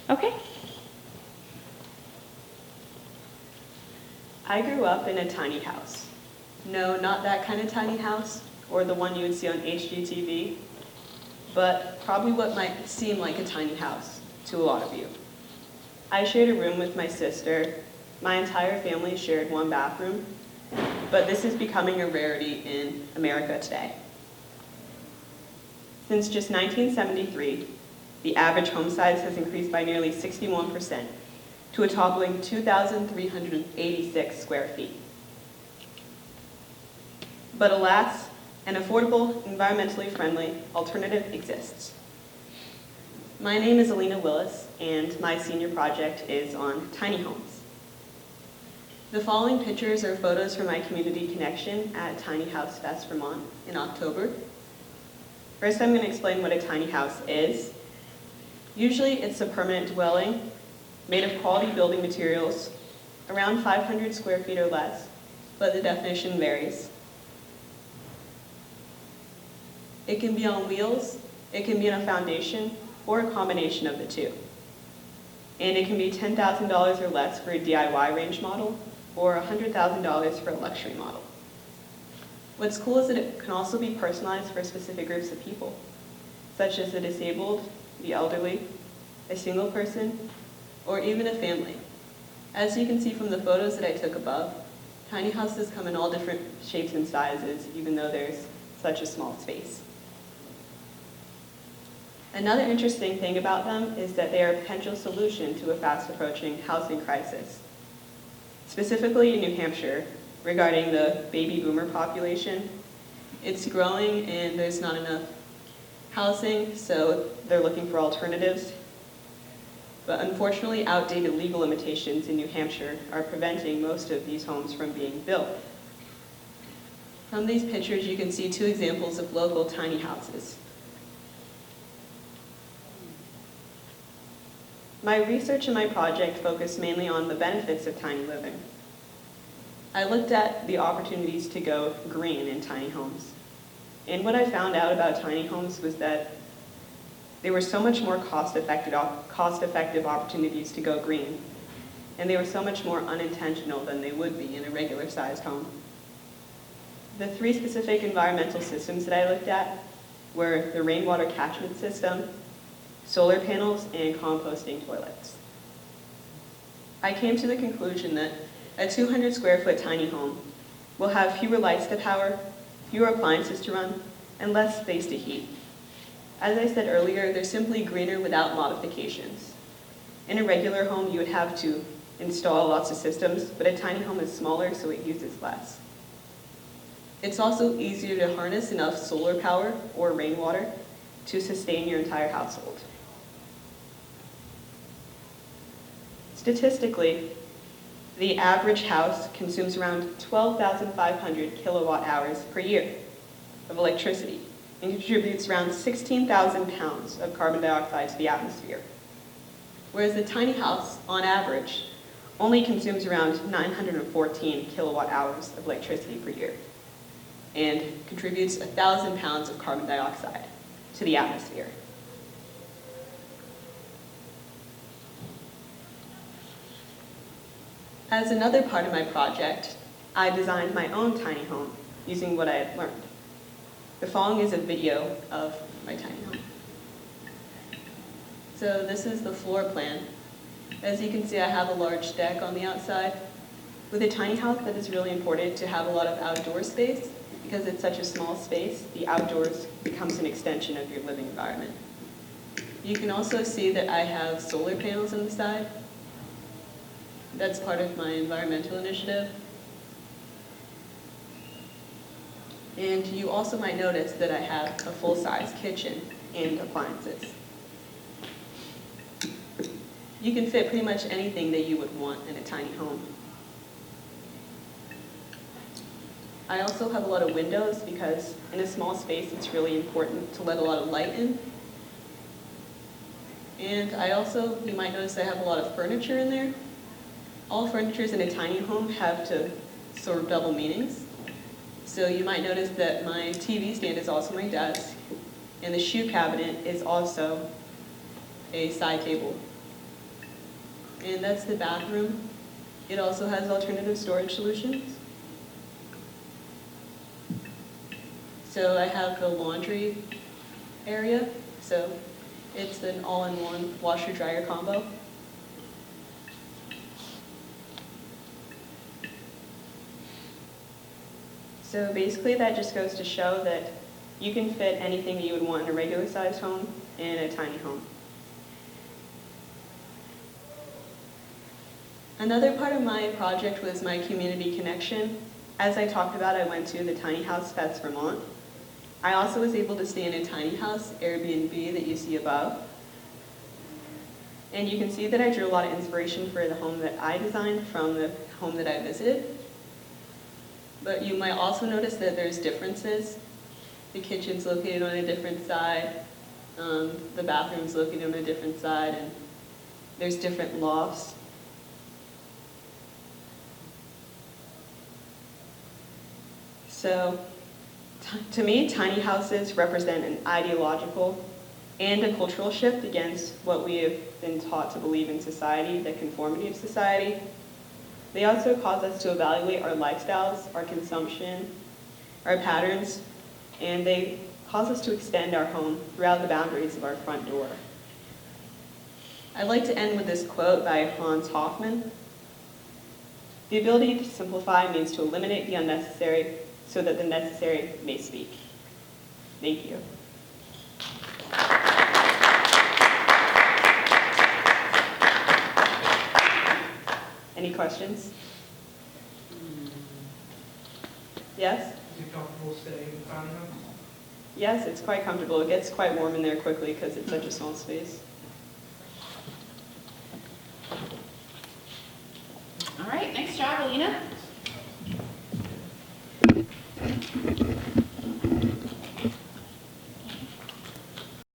Okay. I grew up in a tiny house. No, not that kind of tiny house, or the one you would see on HGTV, but probably what might seem like a tiny house to a lot of you. I shared a room with my sister. My entire family shared one bathroom, but this is becoming a rarity in America today. Since just 1973, the average home size has increased by nearly 61% to a toppling 2,386 square feet. But alas, an affordable, environmentally friendly alternative exists. My name is Alena Willis, and my senior project is on tiny homes. The following pictures are photos from my community connection at Tiny House Fest, Vermont in October. First, I'm going to explain what a tiny house is. Usually, it's a permanent dwelling made of quality building materials, around 500 square feet or less, but the definition varies. It can be on wheels, it can be on a foundation, or a combination of the two. And it can be $10,000 or less for a DIY range model, or $100,000 for a luxury model. What's cool is that it can also be personalized for specific groups of people, such as the disabled, the elderly, a single person, or even a family. As you can see from the photos that I took above, tiny houses come in all different shapes and sizes, even though there's such a small space. Another interesting thing about them is that they are a potential solution to a fast-approaching housing crisis. Specifically in New Hampshire, regarding the baby boomer population, it's growing and there's not enough housing, so they're looking for alternatives. But unfortunately, outdated legal limitations in New Hampshire are preventing most of these homes from being built. From these pictures, you can see two examples of local tiny houses. My research and my project focused mainly on the benefits of tiny living. I looked at the opportunities to go green in tiny homes. And what I found out about tiny homes was that they were so much more cost-effective opportunities to go green. And they were so much more unintentional than they would be in a regular-sized home. The three specific environmental systems that I looked at were the rainwater catchment system, solar panels, and composting toilets. I came to the conclusion that a 200 square foot tiny home will have fewer lights to power, fewer appliances to run, and less space to heat. As I said earlier, they're simply greener without modifications. In a regular home, you would have to install lots of systems, but a tiny home is smaller, so it uses less. It's also easier to harness enough solar power or rainwater to sustain your entire household. Statistically, the average house consumes around 12,500 kilowatt hours per year of electricity and contributes around 16,000 pounds of carbon dioxide to the atmosphere. Whereas a tiny house, on average, only consumes around 914 kilowatt hours of electricity per year and contributes 1,000 pounds of carbon dioxide to the atmosphere. As another part of my project, I designed my own tiny home using what I had learned. The following is a video of my tiny home. So this is the floor plan. As you can see, I have a large deck on the outside. With a tiny house, that is really important to have a lot of outdoor space. Because it's such a small space, the outdoors becomes an extension of your living environment. You can also see that I have solar panels on the side. That's part of my environmental initiative. And you also might notice that I have a full-size kitchen and appliances. You can fit pretty much anything that you would want in a tiny home. I also have a lot of windows because in a small space it's really important to let a lot of light in. And I also, you might notice I have a lot of furniture in there. All furnitures in a tiny home have to serve double meanings. So you might notice that my TV stand is also my desk, and the shoe cabinet is also a side table. and that's the bathroom. It also has alternative storage solutions. So I have the laundry area, so it's an all-in-one washer-dryer combo. So basically that just goes to show that you can fit anything that you would want in a regular sized home in a tiny home. Another part of my project was my community connection. As I talked about, I went to the Tiny House Fest Vermont. I also was able to stay in a tiny house, Airbnb, that you see above. And you can see that I drew a lot of inspiration for the home that I designed from the home that I visited. But you might also notice that there's differences. The kitchen's located on a different side, the bathroom's located on a different side, and there's different lofts. So, to me, tiny houses represent an ideological and a cultural shift against what we have been taught to believe in society, the conformity of society. They also cause us to evaluate our lifestyles, our consumption, our patterns, and they cause us to extend our home throughout the boundaries of our front door. I'd like to end with this quote by Hans Hofmann. The ability to simplify means to eliminate the unnecessary so that the necessary may speak. Thank you. Any questions? Yes? Is it comfortable staying in the tiny house? Yes, it's quite comfortable. It gets quite warm in there quickly because it's such a small space. All right, nice job, Alena.